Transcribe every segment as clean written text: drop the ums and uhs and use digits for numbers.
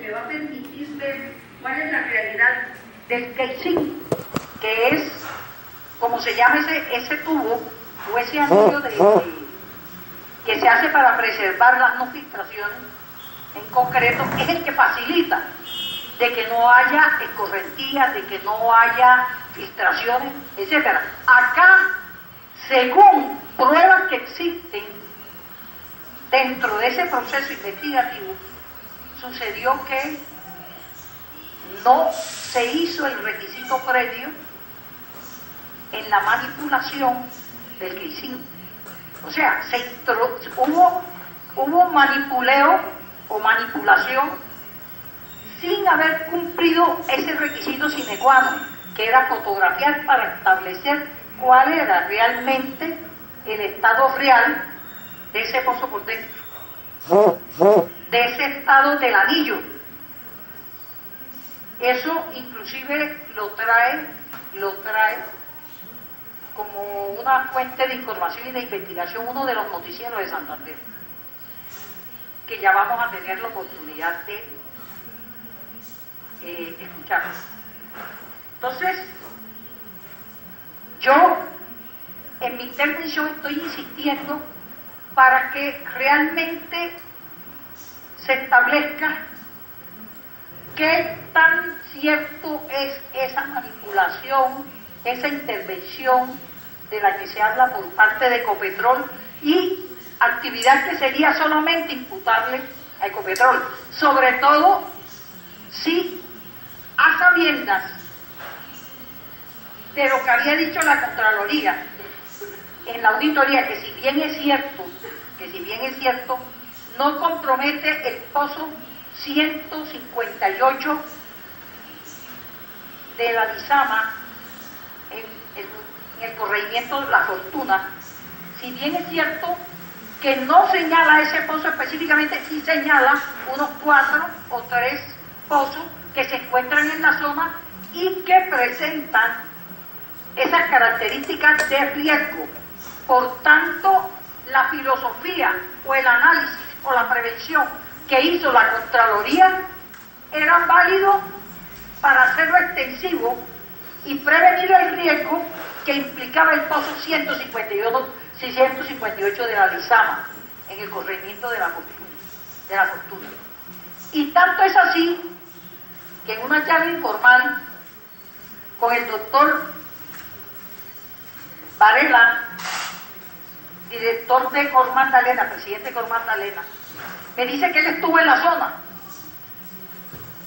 me va a permitir ver cuál es la realidad del casing, que es, como se llama ese tubo o ese anillo que se hace para preservar las no filtraciones en concreto, es el que facilita de que no haya escorrentías, de que no haya filtraciones, etcétera. Acá, según pruebas que existen dentro de ese proceso investigativo, sucedió que no se hizo el requisito previo en la manipulación del casing. O sea, hubo manipuleo o manipulación sin haber cumplido ese requisito sine qua non, que era fotografiar para establecer cuál era realmente el estado real de ese pozo por dentro, de ese estado del anillo. Eso inclusive lo trae como una fuente de información y de investigación uno de los noticieros de Santander, que ya vamos a tener la oportunidad de escuchar. Entonces, yo en mi intervención estoy insistiendo para que realmente se establezca qué tan cierto es esa manipulación, esa intervención de la que se habla por parte de Ecopetrol y actividad que sería solamente imputable a Ecopetrol, sobre todo si a sabiendas de lo que había dicho la Contraloría en la auditoría, que si bien es cierto, no compromete el pozo 158 de la Lizama en el corregimiento La Fortuna, si bien es cierto que no señala ese pozo específicamente, sí señala unos 4 o 3 pozos que se encuentran en la zona y que presentan esas características de riesgo. Por tanto, la filosofía o el análisis o la prevención que hizo la Contraloría era válido para hacerlo extensivo y prevenir el riesgo que implicaba el pozo 658 de la Lizama en el corregimiento de la Fortuna. Y tanto es así que en una charla informal con el doctor Varela, director de Cor Magdalena, presidente de Cor Magdalena, me dice que él estuvo en la zona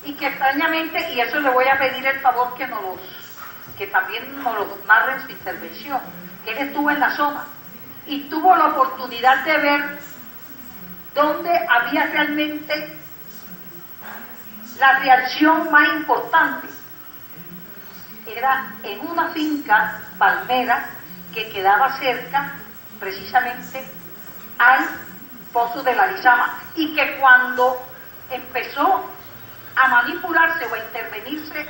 y que extrañamente, y eso le voy a pedir el favor que también nos lo narre en su intervención, que él estuvo en la zona y tuvo la oportunidad de ver dónde había realmente la reacción más importante. Era en una finca palmera que quedaba cerca precisamente al pozo de la Lizama, y que cuando empezó a manipularse o a intervenirse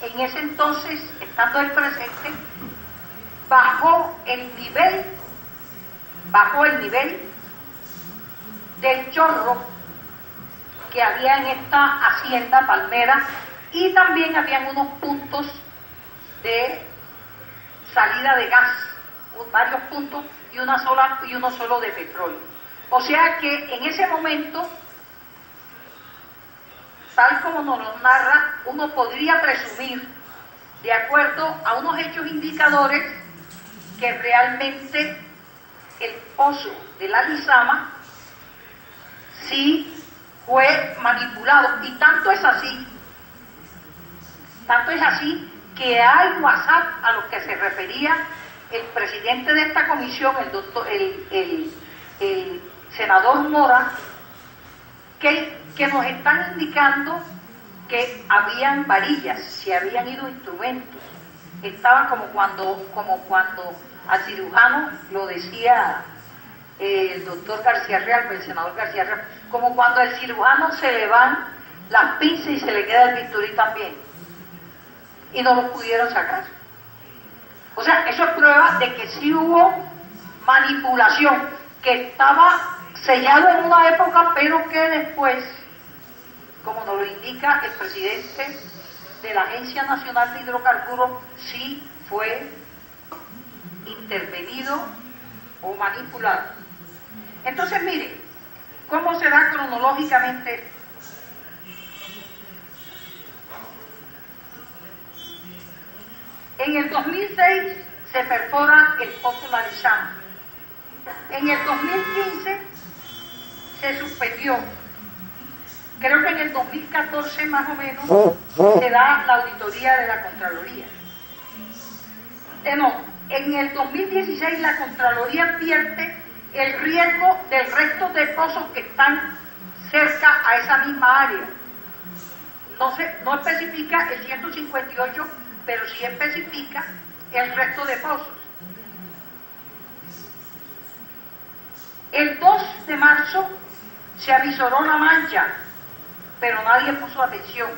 en ese entonces, estando él presente, bajó el nivel del chorro que había en esta hacienda palmera, y también habían unos puntos de salida de gas, varios puntos, y uno solo de petróleo. O sea que en ese momento, tal como nos lo narra, uno podría presumir, de acuerdo a unos hechos indicadores, que realmente el pozo de la Lizama sí fue manipulado. Y tanto es así que hay WhatsApp a los que se refería el presidente de esta comisión, el senador Mora, que nos están indicando que habían varillas, se habían ido instrumentos. Estaban como cuando al cirujano, lo decía el doctor García Real, el senador García Real, como cuando al cirujano se le van las pinzas y se le queda el bisturí también, y no lo pudieron sacar. O sea, eso es prueba de que sí hubo manipulación, que estaba sellado en una época, pero que después, como nos lo indica indica el presidente de la Agencia Nacional de Hidrocarburos, sí fue intervenido o manipulado. Entonces, mire, ¿cómo se da cronológicamente? En el 2006 se perfora el pozo La Lizama. En el 2015 se suspendió. Creo que en el 2014 más o menos se da la auditoría de la Contraloría. No, en el 2016 la Contraloría advierte el riesgo del resto de pozos que están cerca a esa misma área. No especifica el 158, pero sí especifica el resto de pozos. El 2 de marzo se avisoró la mancha, pero nadie puso atención.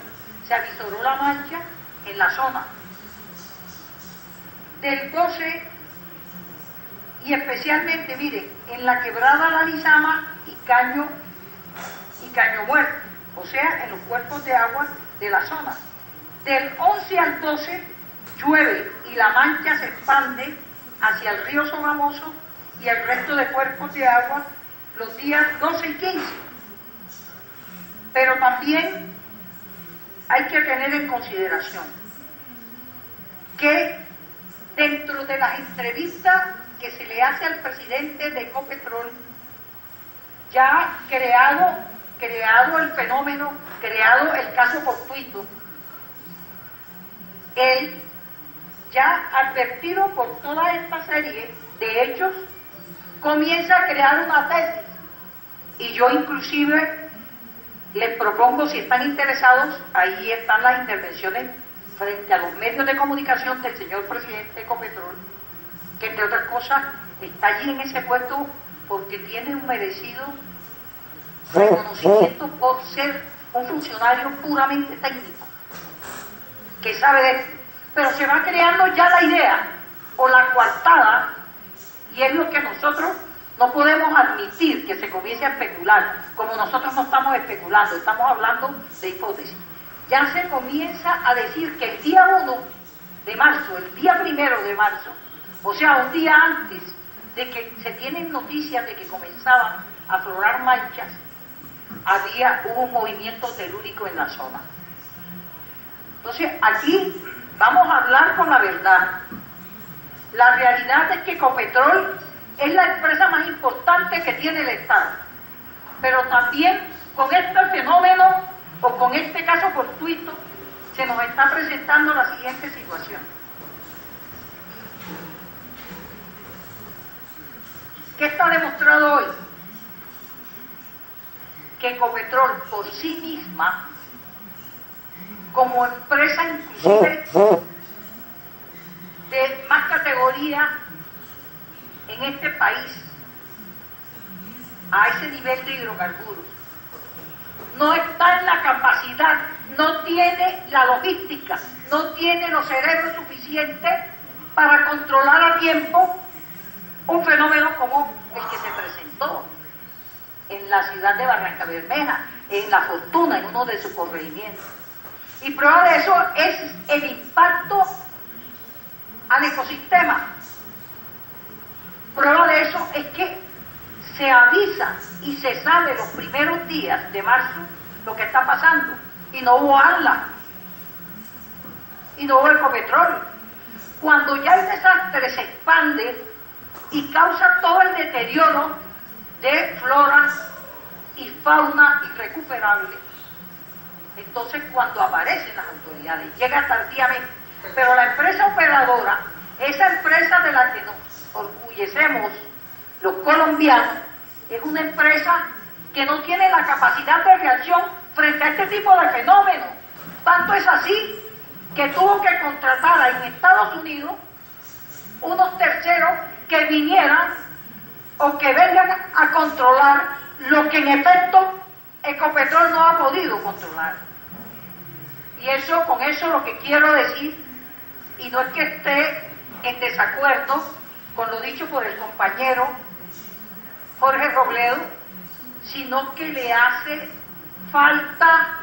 Se avisoró la mancha en la zona. Del 12, y especialmente, miren, en la quebrada La Lizama y Caño Muerto, o sea, en los cuerpos de agua de la zona. Del 11 al 12 llueve y la mancha se expande hacia el río Sogamoso y el resto de cuerpos de agua los días 12 y 15. Pero también hay que tener en consideración que dentro de las entrevistas que se le hace al presidente de Ecopetrol, ya creado el fenómeno, creado el caso fortuito, él ya advertido por toda esta serie de hechos, comienza a crear una tesis. Y yo inclusive les propongo, si están interesados, ahí están las intervenciones frente a los medios de comunicación del señor presidente de Ecopetrol, que entre otras cosas está allí en ese puesto porque tiene un merecido reconocimiento por ser un funcionario puramente técnico, que sabe de esto. Pero se va creando ya la idea o la coartada, y es lo que nosotros no podemos admitir, que se comience a especular, como nosotros no estamos especulando, estamos hablando de hipótesis. Ya se comienza a decir que el día 1 de marzo, el día 1 de marzo, o sea, un día antes de que se tienen noticias de que comenzaban a aflorar manchas, hubo un movimiento telúrico en la zona. Entonces, aquí vamos a hablar con la verdad. La realidad es que Ecopetrol es la empresa más importante que tiene el Estado. Pero también con este fenómeno o con este caso fortuito se nos está presentando la siguiente situación. ¿Qué está demostrado hoy? Que Ecopetrol por sí misma, como empresa inclusive de más categoría en este país, a ese nivel de hidrocarburos, no está en la capacidad, no tiene la logística, no tiene los cerebros suficientes para controlar a tiempo un fenómeno como el que se presentó en la ciudad de Barrancabermeja, en La Fortuna, en uno de sus corregimientos. Y prueba de eso es el impacto al ecosistema. Prueba de eso es que se avisa y se sabe los primeros días de marzo lo que está pasando, y no hubo ANLA y no hubo Ecopetrol. Cuando ya el desastre se expande y causa todo el deterioro de flora y fauna irrecuperable, entonces cuando aparecen las autoridades, llega tardíamente. Pero la empresa operadora, esa empresa de la que nos orgullecemos los colombianos, es una empresa que no tiene la capacidad de reacción frente a este tipo de fenómenos. Tanto es así que tuvo que contratar en Estados Unidos unos terceros que vinieran o que vengan a controlar lo que en efecto Ecopetrol no ha podido controlar. Y eso, con eso lo que quiero decir, y no es que esté en desacuerdo con lo dicho por el compañero Jorge Robledo, sino que le hace falta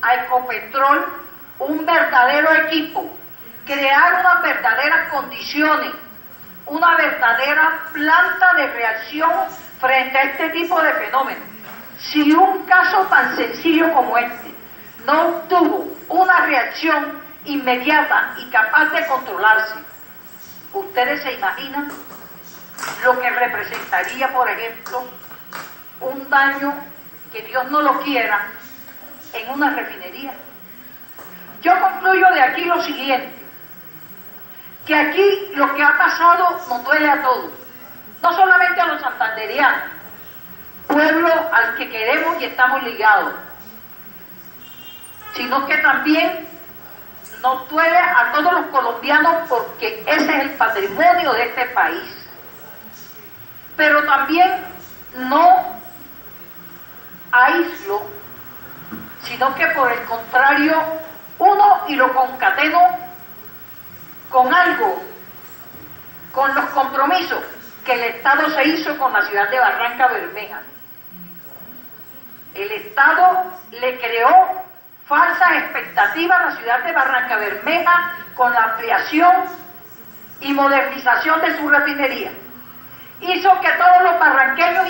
a Ecopetrol un verdadero equipo, crear unas verdaderas condiciones, una verdadera planta de reacción frente a este tipo de fenómenos. Si un caso tan sencillo como este no obtuvo una reacción inmediata y capaz de controlarse, ustedes se imaginan lo que representaría, por ejemplo, un daño, que Dios no lo quiera, en una refinería. Yo concluyo de aquí lo siguiente, que aquí lo que ha pasado nos duele a todos, no solamente a los santanderianos, pueblo al que queremos y estamos ligados, sino que también nos duele a todos los colombianos, porque ese es el patrimonio de este país. Pero también no aíslo, sino que por el contrario uno y lo concateno con algo, con los compromisos que el Estado se hizo con la ciudad de Barranca Bermeja. El Estado le creó falsas expectativas a la ciudad de Barranca Bermeja con la ampliación y modernización de su refinería. Hizo que todos los barranqueños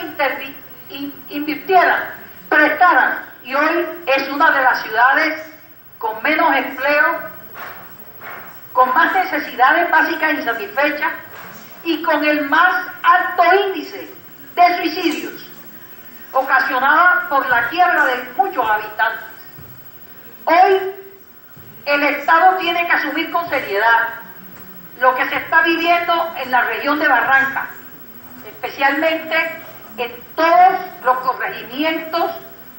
invirtieran, prestaran, y hoy es una de las ciudades con menos empleo, con más necesidades básicas insatisfechas y con el más alto índice de suicidios, ocasionada por la quiebra de muchos habitantes. Hoy el Estado tiene que asumir con seriedad lo que se está viviendo en la región de Barranca, especialmente en todos los corregimientos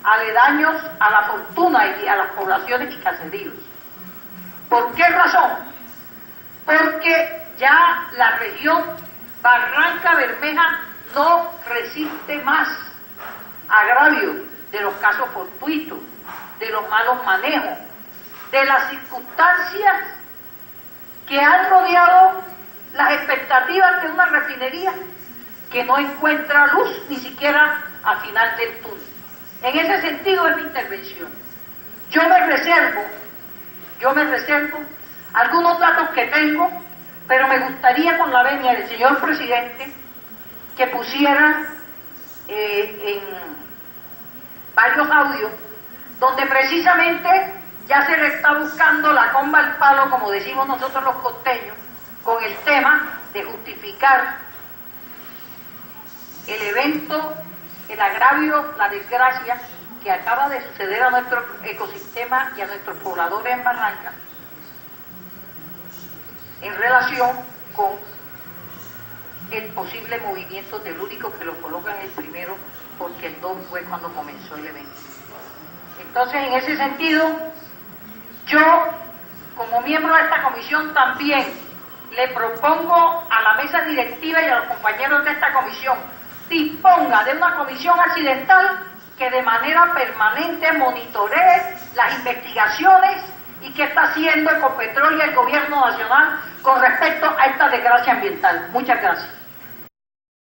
aledaños a La Fortuna y a las poblaciones y caseríos. ¿Por qué razón? Porque ya la región Barranca Bermeja no resiste más agravio de los casos fortuitos, de los malos manejos, de las circunstancias que han rodeado las expectativas de una refinería que no encuentra luz ni siquiera al final del túnel. En ese sentido es mi intervención. Yo me reservo algunos datos que tengo, pero me gustaría, con la venia del señor presidente, que pusiera en varios audios donde precisamente ya se le está buscando la comba al palo, como decimos nosotros los costeños, con el tema de justificar el evento, el agravio, la desgracia que acaba de suceder a nuestro ecosistema y a nuestros pobladores en Barranca en relación con el posible movimiento telúrico que lo colocan el primero, porque el 2 fue cuando comenzó el evento. Entonces, en ese sentido, yo, como miembro de esta comisión, también le propongo a la mesa directiva y a los compañeros de esta comisión, disponga de una comisión accidental que de manera permanente monitoree las investigaciones y qué está haciendo Ecopetrol y el gobierno nacional con respecto a esta desgracia ambiental. Muchas gracias.